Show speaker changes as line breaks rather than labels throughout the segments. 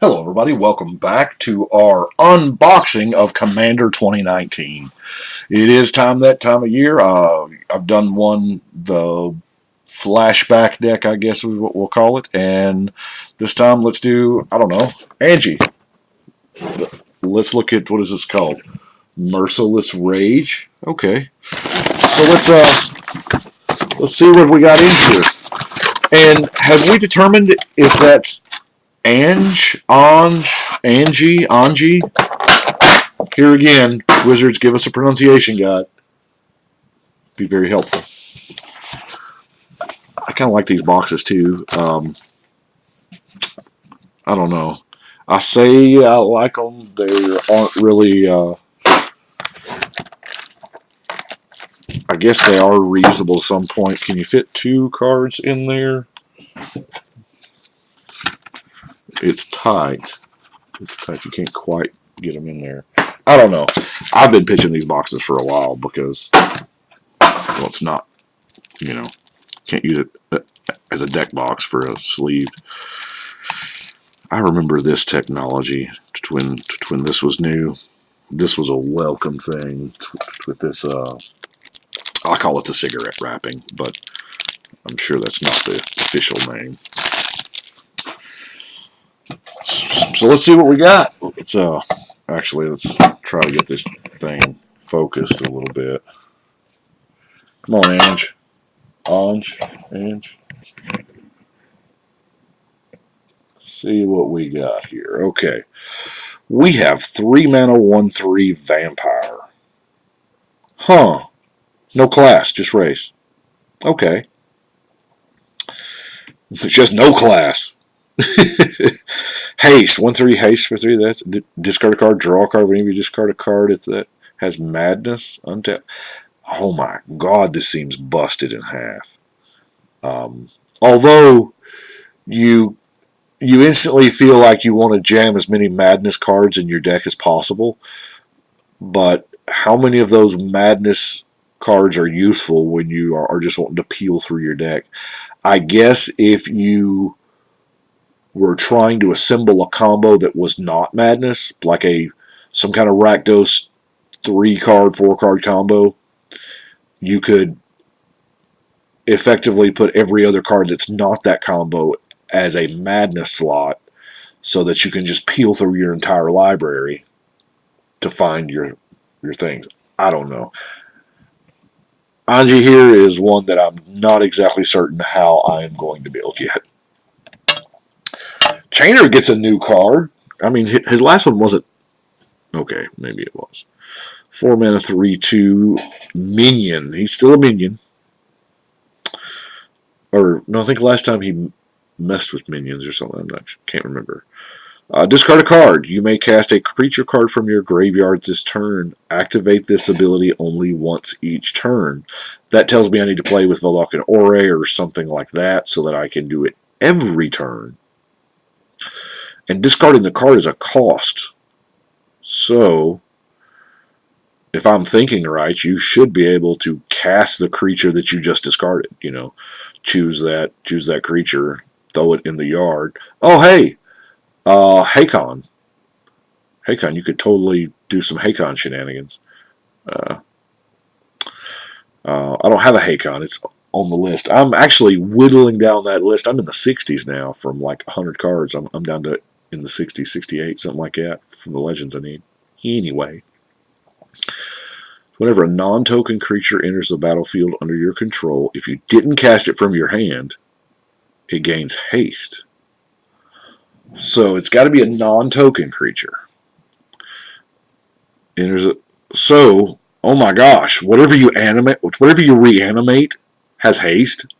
Hello everybody, welcome back to our unboxing of Commander 2019. It is that time of year. I've done the flashback deck, I guess is what we'll call it. And this time let's do, I don't know, Angie. Let's look at, what is this called? Merciless Rage. Okay. So let's see what we got into. And have we determined if that's Angie? Here again, Wizards, give us a pronunciation guide. Be very helpful. I kind of like these boxes too. I don't know. I say I like them. They aren't really. I guess they are reusable at some point. Can you fit 2 cards in there? It's tight. It's tight. You can't quite get them in there. I don't know. I've been pitching these boxes for a while because, well, it's not, can't use it as a deck box for a sleeve. I remember this technology when this was new. This was a welcome thing with this, I call it the cigarette wrapping, but I'm sure that's not the official name. So let's see what we got. Actually, let's try to get this thing focused a little bit. Come on, Ange. See what we got here. Okay. We have 3 mana, 1/3 vampire. Huh. No class, just race. Okay. It's just no class. Haste. 1/3 haste for 3. That's discard a card, draw a card. Whenever you discard a card, if that has madness, untap. Oh my god, this seems busted in half. Although you instantly feel like you want to jam as many madness cards in your deck as possible, but how many of those madness cards are useful when you are just wanting to peel through your deck? I guess if you were trying to assemble a combo that was not madness, like some kind of Rakdos 3-card, 4-card combo, you could effectively put every other card that's not that combo as a madness slot so that you can just peel through your entire library to find your things. I don't know. Anji here is one that I'm not exactly certain how I am going to build yet. Chainer gets a new card. I mean, his last one wasn't... Okay, maybe it was. 4 mana, 3/2 minion. He's still a minion. Or, no, I think last time he messed with minions or something. Can't remember. Discard a card. You may cast a creature card from your graveyard this turn. Activate this ability only once each turn. That tells me I need to play with Velocan Ore or something like that so that I can do it every turn. And discarding the card is a cost. So, if I'm thinking right, you should be able to cast the creature that you just discarded. Choose that creature, throw it in the yard. Oh, hey! Hakon. Hakon, you could totally do some Hakon shenanigans. I don't have a Hakon. It's on the list. I'm actually whittling down that list. I'm in the 60s now from like 100 cards. I'm down to in the 60s, 68, something like that from the legends I need. Anyway. Whenever a non-token creature enters the battlefield under your control, if you didn't cast it from your hand, it gains haste. So it's got to be a non-token creature. So, oh my gosh, whatever you reanimate has haste.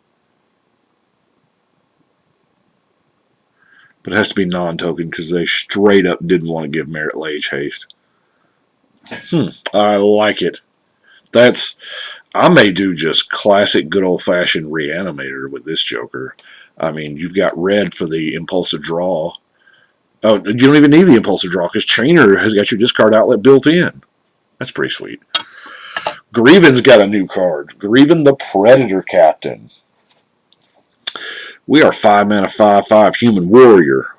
But it has to be non-token because they straight up didn't want to give Merit Lage haste. I like it. I may do just classic good old-fashioned reanimator with this Joker. I mean, you've got red for the impulsive draw. Oh, you don't even need the impulsive draw because Chainer has got your discard outlet built in. That's pretty sweet. Grieven's got a new card. Grieven the Predator Captain. We are 5 mana, 5/5 human warrior.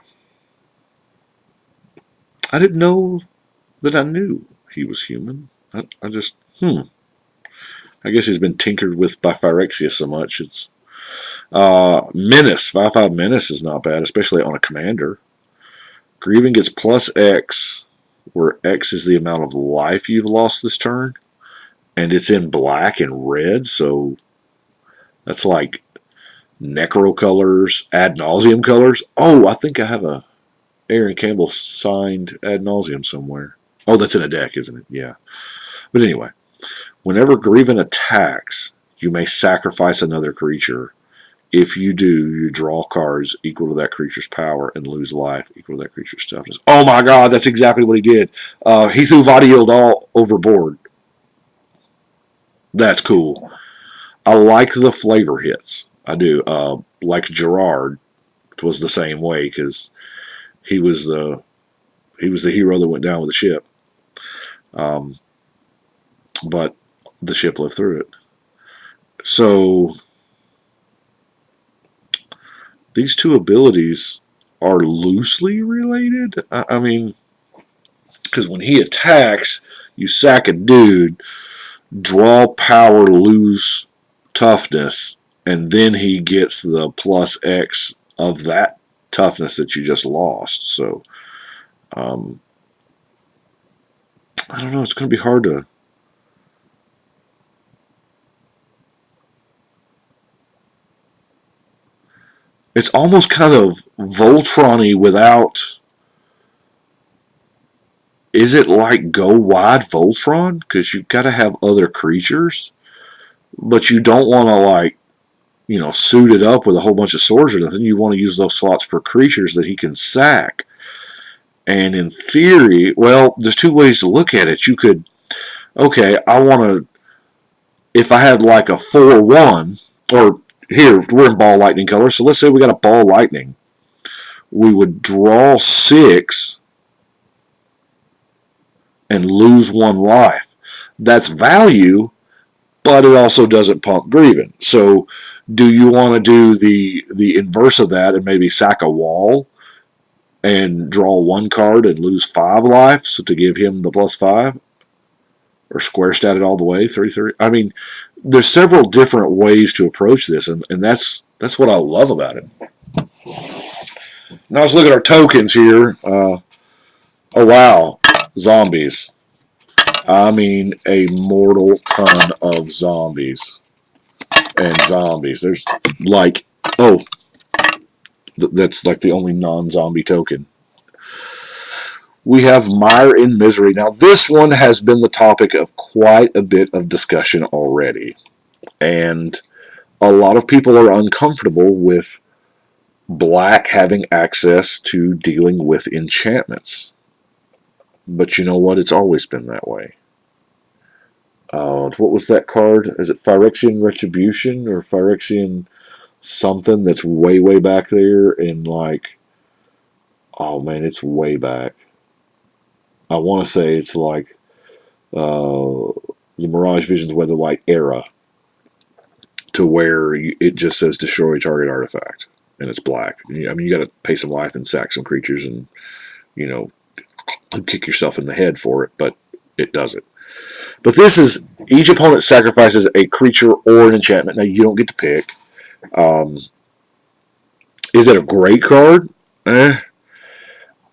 I didn't know that I knew he was human. I just, I guess he's been tinkered with by Phyrexia so much. It's Menace. 5/5 Menace is not bad, especially on a commander. Grieving gets plus X, where X is the amount of life you've lost this turn, and it's in black and red, so that's like Necro colors, Ad Nauseum colors. Oh, I think I have a Aaron Campbell signed Ad Nauseum somewhere. Oh, that's in a deck, isn't it? Yeah. But anyway, whenever Grieving attacks, you may sacrifice another creature. If you do, you draw cards equal to that creature's power and lose life equal to that creature's toughness. Oh my god, that's exactly what he did. He threw Vadield all overboard. That's cool. I like the flavor hits. I do. Like Gerard was the same way because he was the hero that went down with the ship. But the ship lived through it. So these two abilities are loosely related. I mean, because when he attacks, you sack a dude, draw power, lose toughness, and then he gets the plus X of that toughness that you just lost. So, I don't know. It's going to be hard to. It's almost kind of Voltron-y without. Is it like go wide Voltron? Because you've got to have other creatures, but you don't want to like, suit it up with a whole bunch of swords or nothing. You want to use those slots for creatures that he can sack. And in theory, well, there's two ways to look at it. You could, okay, I want to, if I had like a 4/1, or here, we're in ball lightning color, so let's say we got a ball lightning. We would draw 6 and lose 1 life. That's value, but it also doesn't pump Grieving. So do you want to do the inverse of that and maybe sack a wall and draw 1 card and lose 5 life so to give him the +5? Or square stat it all the way, 3/3. I mean, there's several different ways to approach this, and that's what I love about it. Now let's look at our tokens here. Oh wow, zombies. I mean, a mortal ton of zombies. And zombies. There's like, that's like the only non-zombie token. We have Mire in Misery. Now, this one has been the topic of quite a bit of discussion already. And a lot of people are uncomfortable with black having access to dealing with enchantments. But you know what? It's always been that way. What was that card? Is it Phyrexian Retribution or Phyrexian something that's way, way back there in like, oh man, it's way back. I want to say it's like the Mirage Visions Weatherlight era, to where it just says destroy target artifact, and it's black. I mean, you got to pay some life and sack some creatures, and kick yourself in the head for it, but it does it. But this is each opponent sacrifices a creature or an enchantment. Now you don't get to pick. Is it a great card?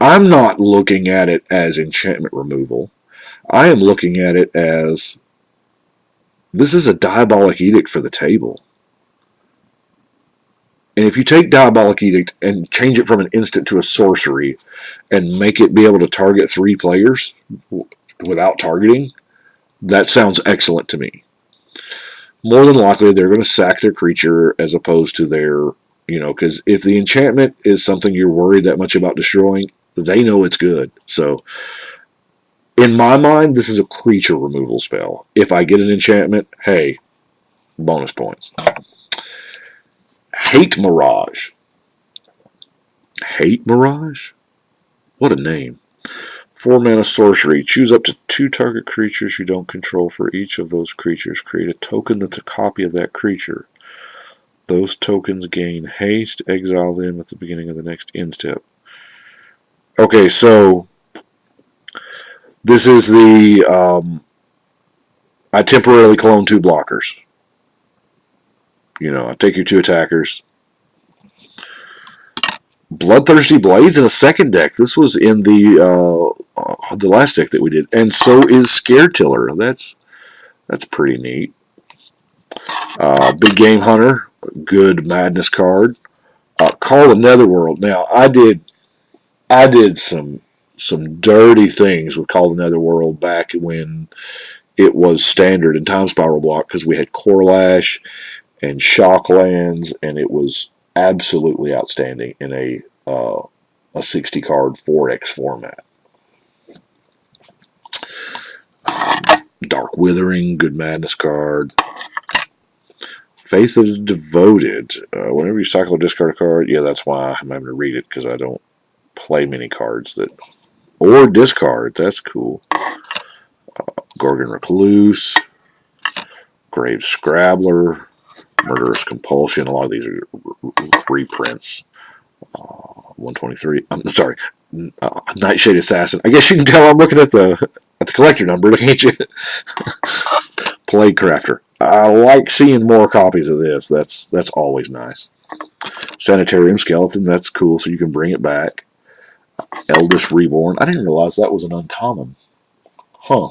I'm not looking at it as enchantment removal. I am looking at it as this is a Diabolic Edict for the table. And if you take Diabolic Edict and change it from an instant to a sorcery and make it be able to target 3 players without targeting, that sounds excellent to me. More than likely, they're going to sack their creature as opposed to their, because if the enchantment is something you're worried that much about destroying, they know it's good. So, in my mind, this is a creature removal spell. If I get an enchantment, hey, bonus points. Hate Mirage. Hate Mirage? What a name. 4 mana sorcery. Choose up to 2 target creatures you don't control. For each of those creatures, create a token that's a copy of that creature. Those tokens gain haste. Exile them at the beginning of the next end step. Okay, so This is the I temporarily clone 2 blockers. I take your 2 attackers. Bloodthirsty Blades in a second deck. This was in the last deck that we did, and so is Scare Tiller. That's pretty neat. Big Game Hunter, good Madness card. Call the Netherworld. Now I did some dirty things with Call the Netherworld back when it was standard in Time Spiral block because we had Core Lash and Shock Lands, and it was absolutely outstanding in a 60 card 4X format. Dark Withering, good Madness card. Faith of the Devoted. Whenever you cycle or discard a card, yeah, that's why I'm having to read it because I don't play many cards that. Or discard, that's cool. Gorgon Recluse, Grave Scrabbler, Murderous Compulsion. A lot of these are reprints. 123. I'm sorry, Nightshade Assassin. I guess you can tell I'm looking at the collector number, can't you? Plague Crafter. I like seeing more copies of this. That's always nice. Sanitarium Skeleton. That's cool, so you can bring it back. Eldest Reborn. I didn't realize that was an uncommon. Huh.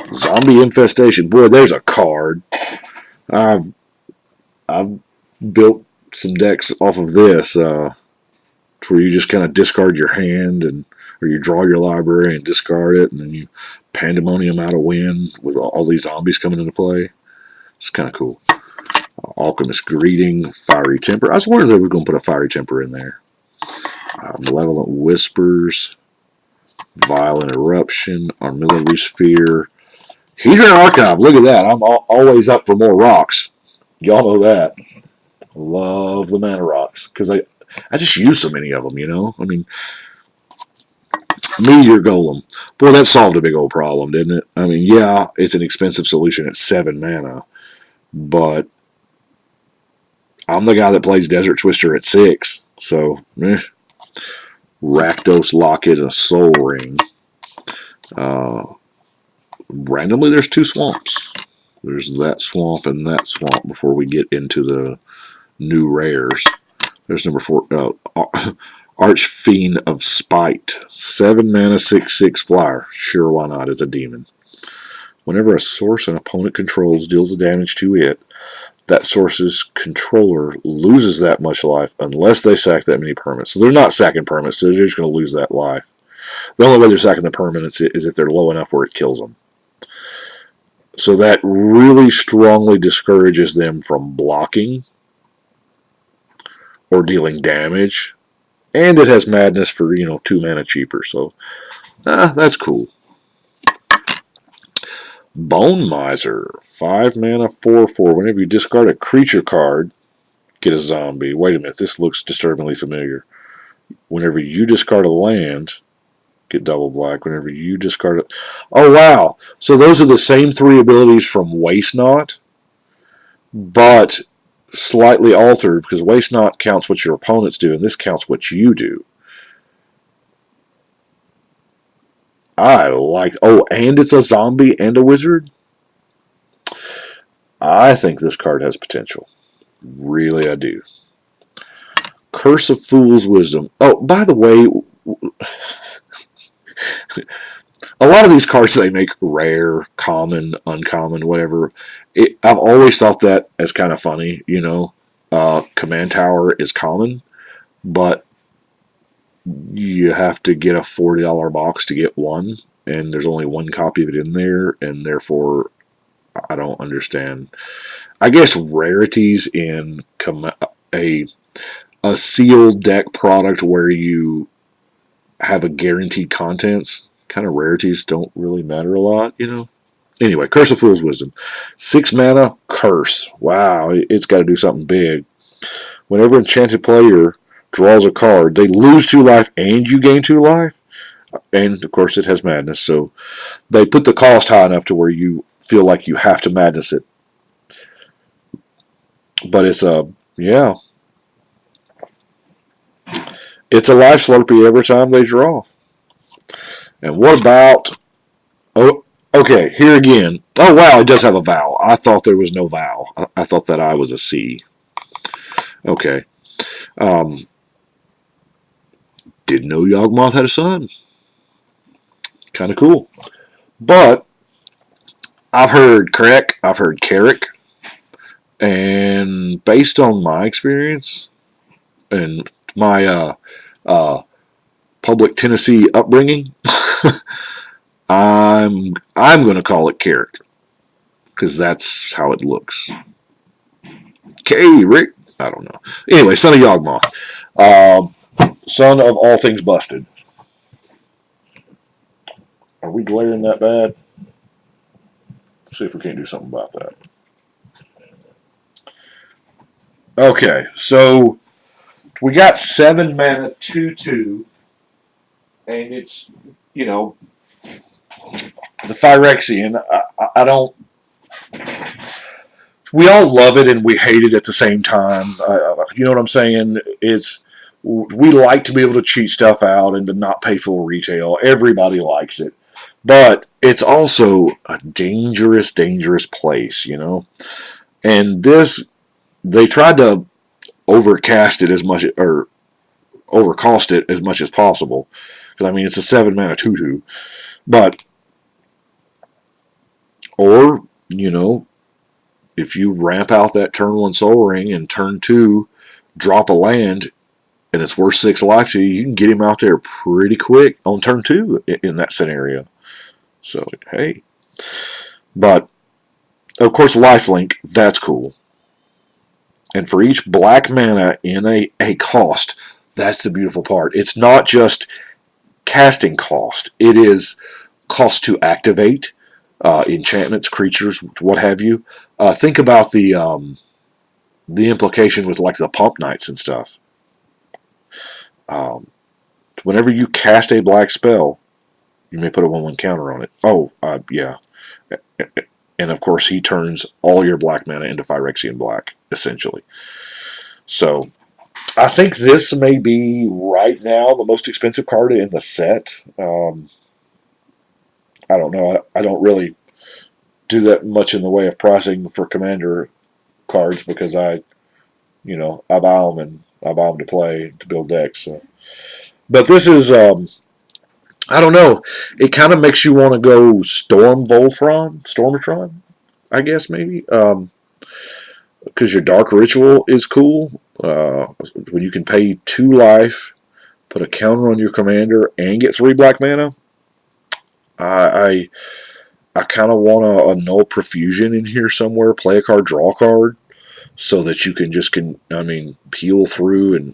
Zombie Infestation. Boy, there's a card. I've built some decks off of this, where you just kind of discard your hand or you draw your library and discard it, and then you pandemonium out a win with all these zombies coming into play. It's kind of cool. Alchemist Greeting, Fiery Temper. I was wondering if they were going to put a Fiery Temper in there. Malevolent Whispers, Violent Eruption, Armillary Sphere, Hedron Archive. Look at that. I'm always up for more rocks. Y'all know that. Love the mana rocks because I just use so many of them. I mean, Meteor Golem. Boy, that solved a big old problem, didn't it? I mean, yeah, it's an expensive solution at 7 mana, but I'm the guy that plays Desert Twister at 6, so Rakdos Locket and a Soul Ring. Randomly, there's 2 swamps. There's that swamp and that swamp before we get into the new rares. There's number 4, Archfiend of Spite. 7 mana, 6/6 flyer. Sure, why not? It's a demon. Whenever a source an opponent controls deals the damage to it, that source's controller loses that much life unless they sack that many permanents. So they're not sacking permanents, so they're just going to lose that life. The only way they're sacking the permanents is if they're low enough where it kills them. So that really strongly discourages them from blocking or dealing damage. And it has Madness for, 2 mana cheaper. So, that's cool. Bone Miser. 5 mana, 4/4. Whenever you discard a creature card, get a zombie. Wait a minute, this looks disturbingly familiar. Whenever you discard a land, get double black. Whenever you discard it. Oh, wow. So those are the same 3 abilities from Waste Not, but slightly altered because Waste Not counts what your opponents do, and this counts what you do. I like. Oh, and it's a zombie and a wizard. I think this card has potential. Really, I do. Curse of Fool's Wisdom. Oh, by the way, a lot of these cards they make rare, common, uncommon, whatever. I've always thought that as kind of funny. Command Tower is common, but you have to get a $40 box to get one, and there's only one copy of it in there, and therefore I don't understand. I guess rarities in a sealed deck product where you have a guaranteed contents, kind of rarities don't really matter a lot, Anyway, Curse of Fool's Wisdom. 6 mana, Curse. Wow, it's got to do something big. Whenever enchanted player draws a card, they lose 2 life and you gain 2 life. And, of course, it has Madness, so they put the cost high enough to where you feel like you have to Madness it. But it's yeah. It's a life slurpee every time they draw. And what about... Oh, okay, here again. Oh, wow, it does have a vowel. I thought there was no vowel. I thought that I was a C. Okay. Didn't know Yawgmoth had a son. Kind of cool. But I've heard Krek, I've heard Carrick, and based on my experience and my public Tennessee upbringing, I'm going to call it Carrick because that's how it looks. Rick, I don't know. Anyway, son of Yawgmoth, son of all things busted. Are we glaring that bad? Let's see if we can't do something about that. Okay, so we got 7 mana 2/2, and it's, you know, the Phyrexian. I don't. We all love it and we hate it at the same time. You know what I'm saying? We like to be able to cheat stuff out and to not pay full retail. Everybody likes it, but it's also a dangerous, dangerous place, you know. And they tried to overcast it as much or overcost it as much as possible. Because I mean, it's a 7 mana 2/2, but or you know, if you ramp out that turn 1 Soul Ring and turn 2 drop a land and it's worth 6 life to you, you can get him out there pretty quick on turn 2 in that scenario. So hey, but of course, lifelink, that's cool. And for each black mana in a cost, that's the beautiful part. It's not just casting cost. It is cost to activate enchantments, creatures, what have you. Think about the implication with like the pump knights and stuff. Whenever you cast a black spell, you may put a 1/1 counter on it. Oh, yeah. And of course, he turns all your black mana into Phyrexian black, essentially. So, I think this may be, right now, the most expensive card in the set. I don't know. I don't really do that much in the way of pricing for Commander cards because I buy them and I buy them to play, to build decks. So. But this is, I don't know. It kind of makes you want to go Stormatron, I guess maybe. Because your Dark Ritual is cool. When you can pay 2 life, put a counter on your commander, and get 3 black mana. I kind of want a null profusion in here somewhere. Play a card, draw a card, so that you can just peel through, and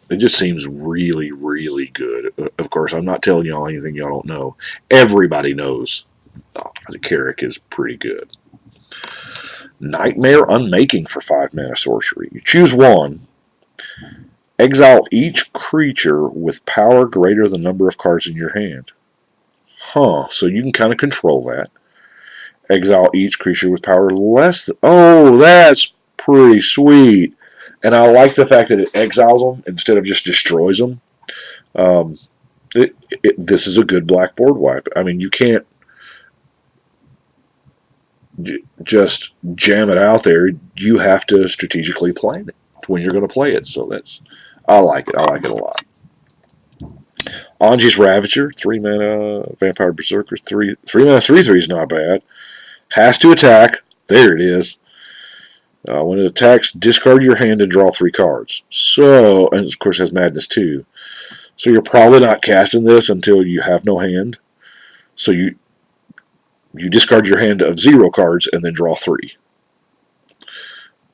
it just seems really, really good. Of course, I'm not telling y'all anything y'all don't know. Everybody knows the Carrick is pretty good. Nightmare Unmaking for 5 mana sorcery. You choose 1. Exile each creature with power greater than the number of cards in your hand. So you can kind of control that. Exile each creature with power less than... Oh, that's pretty sweet. And I like the fact that it exiles them instead of just destroys them. This is a good blackboard wipe. I mean, you can't just jam it out there. You have to strategically plan it when you're going to play it. So I like it. I like it a lot. Anji's Ravager, 3 mana Vampire Berserker, 3 mana 3/3 is not bad. Has to attack. There it is. When it attacks, discard your hand and draw 3 cards. So, and of course it has Madness too. So you're probably not casting this until you have no hand. So you discard your hand of 0 cards and then draw 3.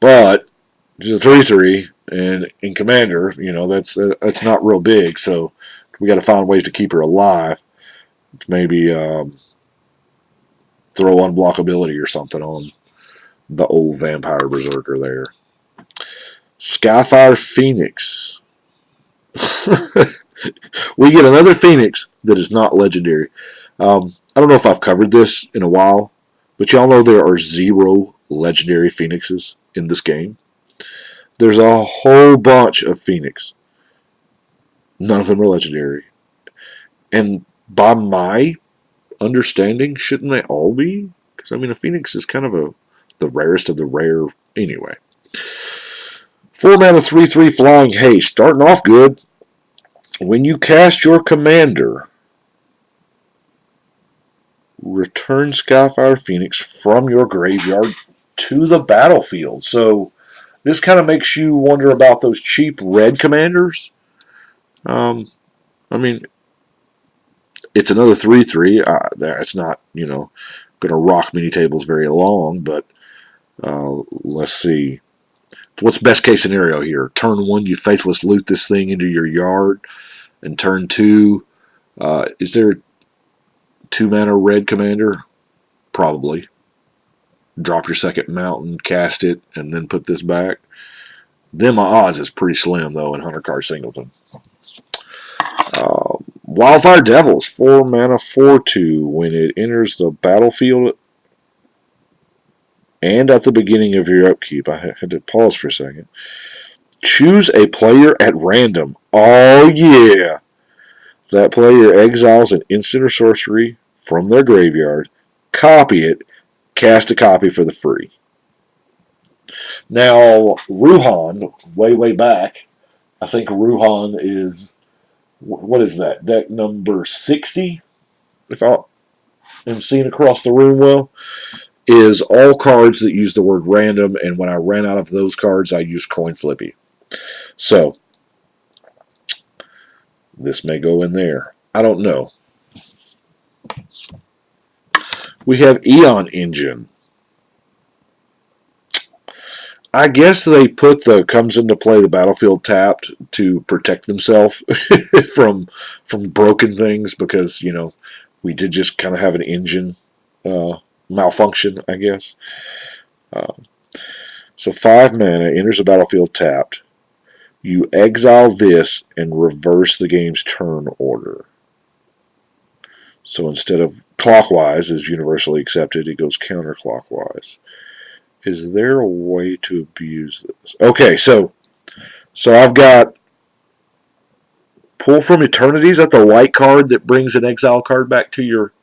But just a 3/3, and in Commander, that's not real big. So we got to find ways to keep her alive. Maybe throw unblockability or something on the old Vampire Berserker there. Skyfire Phoenix. We get another Phoenix that is not legendary. I don't know if I've covered this in a while, but y'all know there are 0 legendary Phoenixes in this game. There's a whole bunch of Phoenix. None of them are legendary. And by my understanding, shouldn't they all be? Because, I mean, a Phoenix is kind of the rarest of the rare anyway. 4 mana 3/3 Flying Haste. Starting off good. When you cast your commander, return Skyfire Phoenix from your graveyard to the battlefield. So this kind of makes you wonder about those cheap red commanders. I mean, it's another 3/3. It's not, going to rock many tables very long, but let's see. What's best case scenario here? Turn 1, you faithless loot this thing into your yard, and turn 2, is there 2 mana red commander? Probably. Drop your second mountain, cast it, and then put this back. Then my odds is pretty slim, though, in Hunter Card Singleton. Wildfire Devils, 4 mana, 4/2. When it enters the battlefield and at the beginning of your upkeep, I had to pause for a second. Choose a player at random. Oh, yeah. That player exiles an instant or sorcery from their graveyard, copy it, cast a copy for the free. Now, Ruhan, way back, I think Ruhan is, what is that? Deck number 60, if I am seeing across the room well, is all cards that use the word random, and when I ran out of those cards, I used Coin Flippy. So, this may go in there. I don't know. We have Eon Engine. I guess they put the comes into play the battlefield tapped to protect themselves from broken things because, we did just kind of have an engine malfunction, I guess. So 5 mana, enters the battlefield tapped. You exile this and reverse the game's turn order. So instead of clockwise, is universally accepted, it goes counterclockwise. Is there a way to abuse this? Okay, so I've got Pull from Eternity. Is that the white card that brings an exile card back to your...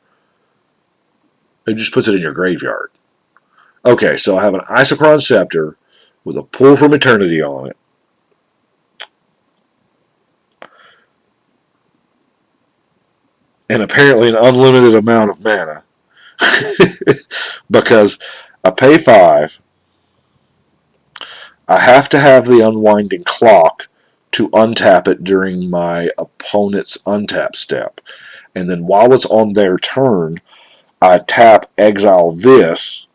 It just puts it in your graveyard. Okay, so I have an Isochron Scepter with a Pull from Eternity on it. And apparently an unlimited amount of mana. Because I pay 5. I have to have the Unwinding Clock to untap it during my opponent's untap step. And then while it's on their turn, I tap exile this.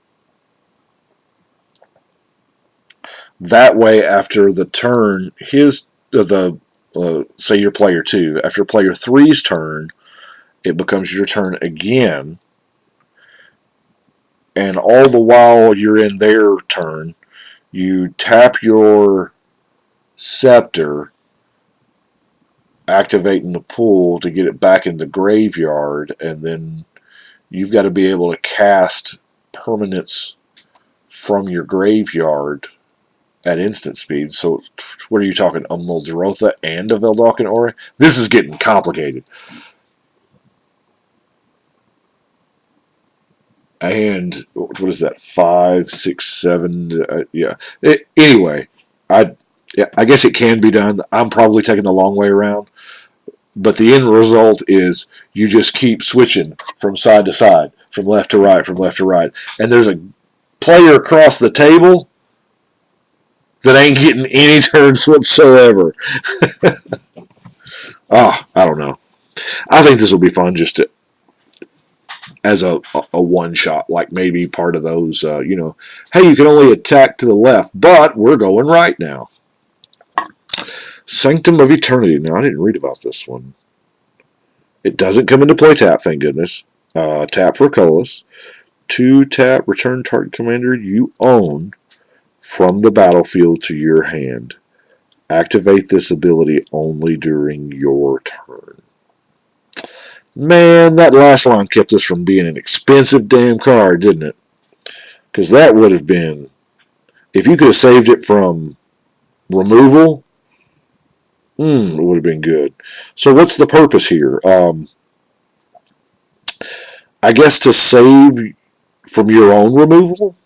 That way, after the turn, say your player 2, after player 3's turn, it becomes your turn again. And all the while you're in their turn, you tap your Scepter, activating the pool to get it back in the graveyard, and then you've got to be able to cast permanents from your graveyard at instant speed. So what are you talking, a Muldrotha and a Veldakin Ori? This is getting complicated. And what is that? 5, 6, 7. Yeah. Anyway, I guess it can be done. I'm probably taking the long way around. But the end result is you just keep switching from side to side, from left to right, from left to right. And there's a player across the table that ain't getting any turns whatsoever. I don't know. I think this will be fun just to, as a one-shot, like maybe part of those, hey, you can only attack to the left, but we're going right now. Sanctum of Eternity. Now, I didn't read about this one. It doesn't come into play tap, thank goodness. Tap for colorless. 2 tap, return target commander you own from the battlefield to your hand. Activate this ability only during your turn. Man, that last line kept us from being an expensive damn card, didn't it? Because that would have been... If you could have saved it from removal, it would have been good. So what's the purpose here? I guess to save from your own removal.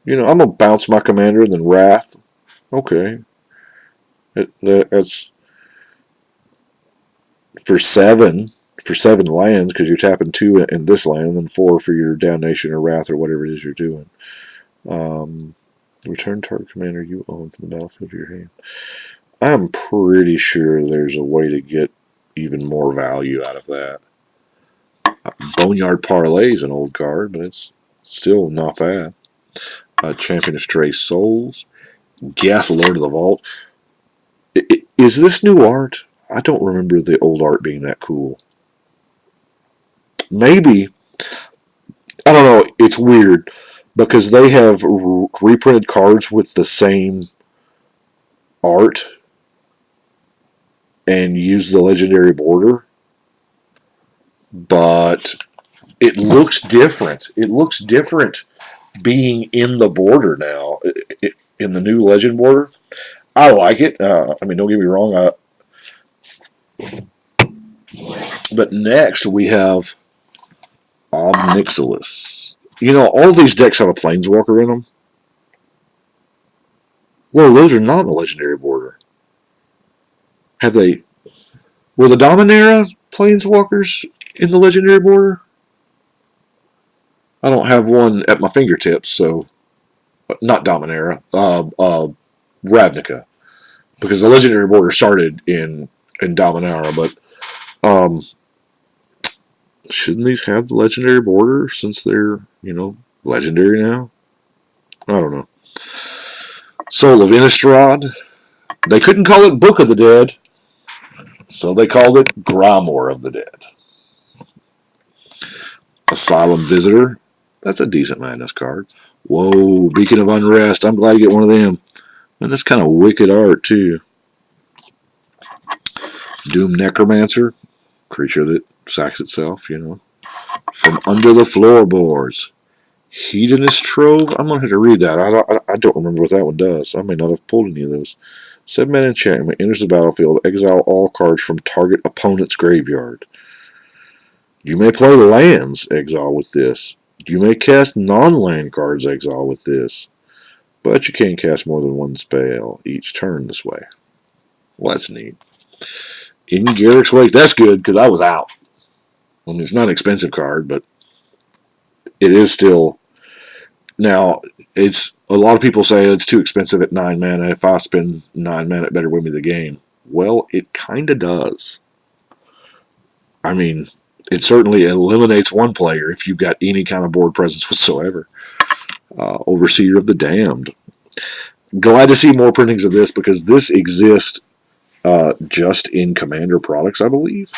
I'm gonna bounce my commander and then Wrath. Okay, that's for seven lands because you're tapping 2 in this land, and then 4 for your Damnation or Wrath or whatever it is you're doing. Return target commander you own from the battlefield of your hand. I'm pretty sure there's a way to get even more value out of that. Boneyard Parlay is an old card, but it's still not bad. Champion of Stray Souls. Geth, Lord of the Vault. Is this new art? I don't remember the old art being that cool. Maybe. I don't know. It's weird because they have reprinted cards with the same art and use the legendary border, but it looks different. It looks different being in the border now, in the new legend border. I like it. I mean, don't get me wrong. But next we have Merciless. All of these decks have a Planeswalker in them. Well, those are not the legendary border. Have they? Were the Dominaria Planeswalkers in the legendary border? I don't have one at my fingertips, so not Dominaria. Ravnica, because the legendary border started in Dominaria, but shouldn't these have the legendary border since they're legendary now? I don't know. Soul of Innistrad. They couldn't call it Book of the Dead, so they called it Grimoire of the Dead. Asylum Visitor. That's a decent madness card. Whoa, Beacon of Unrest. I'm glad to get one of them. And that's kind of wicked art, too. Doom Necromancer. Creature that sacks itself, From Under the Floorboards. Hedonist Trove. I'm going to have to read that. I don't remember what that one does. I may not have pulled any of those. 7-mana enchantment. Enters the battlefield. Exile all cards from target opponent's graveyard. You may play lands exile with this. You may cast non-land cards exile with this. But you can't cast more than one spell each turn this way. Well, that's neat. In Garrick's Wake. That's good because I was out. I mean, it's not an expensive card, but it is still. Now, it's a lot of people say it's too expensive at 9 mana. If I spend 9 mana, it better win me the game. Well, it kind of does. I mean, it certainly eliminates one player if you've got any kind of board presence whatsoever. Overseer of the Damned. Glad to see more printings of this because this exists just in Commander products, I believe.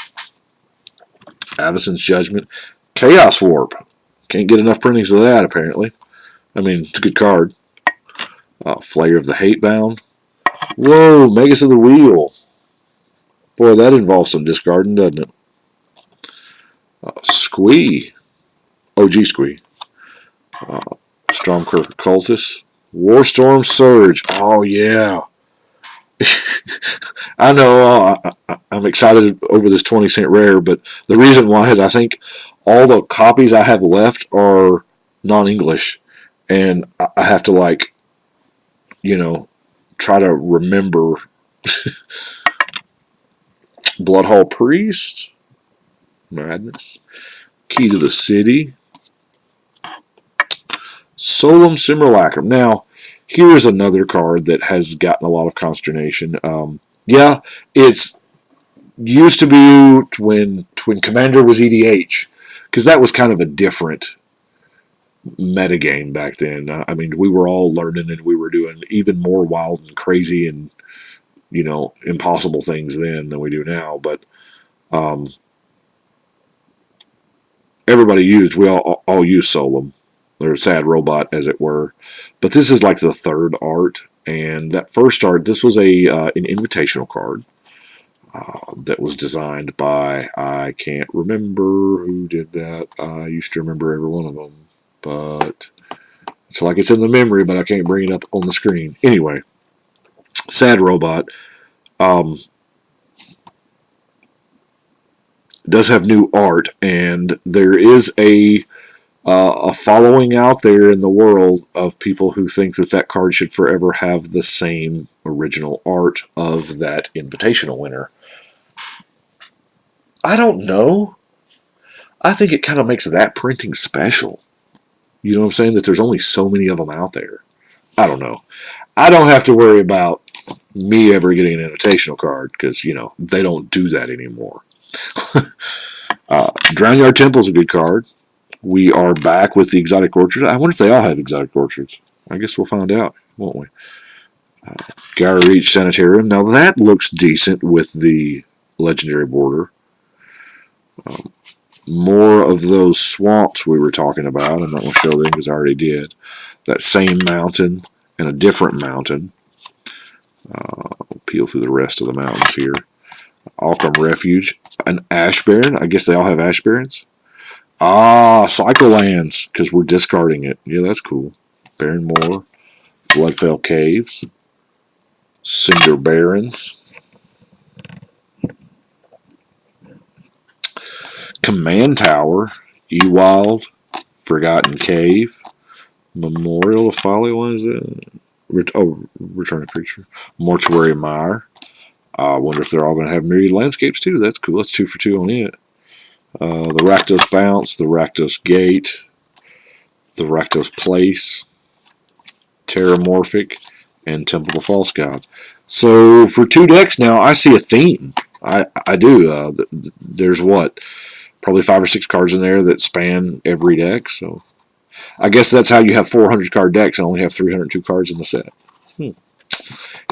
Avacyn's Judgment. Chaos Warp. Can't get enough printings of that, apparently. I mean, it's a good card. Flayer of the Hatebound. Whoa, Magus of the Wheel. Boy, that involves some discarding, doesn't it? Squee. OG Squee. Stormkirk Cultist. Warstorm Surge. Oh, yeah. I know I'm excited over this 20-cent rare, but the reason why is I think all the copies I have left are non-English, and I have to, try to remember. Bloodhall Priest. Madness. Key to the City. Solum Simulacrum. Now, here's another card that has gotten a lot of consternation. Yeah, it's used to be when Commander was EDH, because that was kind of a different metagame back then. I mean, we were all learning and we were doing even more wild and crazy and, impossible things then than we do now. But we all use Solum. They're a sad robot, as it were. But this is like the third art. And that first art, this was an invitational card that was designed by, I can't remember who did that. I used to remember every one of them. But it's like it's in the memory, but I can't bring it up on the screen. Anyway, sad robot. It does have new art, and there is a following out there in the world of people who think that that card should forever have the same original art of that Invitational winner. I don't know. I think it kind of makes that printing special. You know what I'm saying? That there's only so many of them out there. I don't know. I don't have to worry about me ever getting an Invitational card because, you know, they don't do that anymore. Drownyard Temple's a good card. We are back with the Exotic Orchards. I wonder if they all have Exotic Orchards. I guess we'll find out, won't we? Gyre Reach Sanitarium. Now that looks decent with the legendary border. More of those swamps we were talking about. I'm not going to show them because I already did. That same mountain and a different mountain. We'll peel through the rest of the mountains here. Alchem Refuge. An Ash Baron. I guess they all have Ash Barons. Ah, Cycle Lands, because we're discarding it. Yeah, that's cool. Baron Moor. Bloodfell Caves. Cinder Barrens. Command Tower. Ewild. Forgotten Cave. Memorial of Folly. What is it? Return of Creature. Mortuary Mire. I wonder if they're all going to have Myriad Landscapes too. That's cool. That's 2 for 2 on it. The Rakdos Bounce. The Rakdos Gate. The Rakdos Place. Terramorphic. And Temple of False God. So for 2 decks now, I see a theme. I do. There's what? Probably 5 or 6 cards in there that span every deck. So I guess that's how you have 400 card decks and only have 302 cards in the set.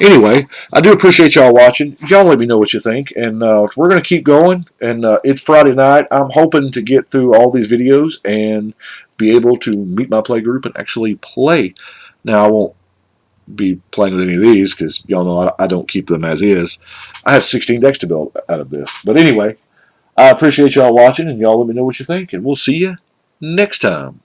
Anyway, I do appreciate y'all watching. Y'all let me know what you think. And we're going to keep going. And it's Friday night. I'm hoping to get through all these videos and be able to meet my play group and actually play. Now, I won't be playing with any of these because y'all know I don't keep them as is. I have 16 decks to build out of this. But anyway, I appreciate y'all watching, and y'all let me know what you think, and we'll see you next time.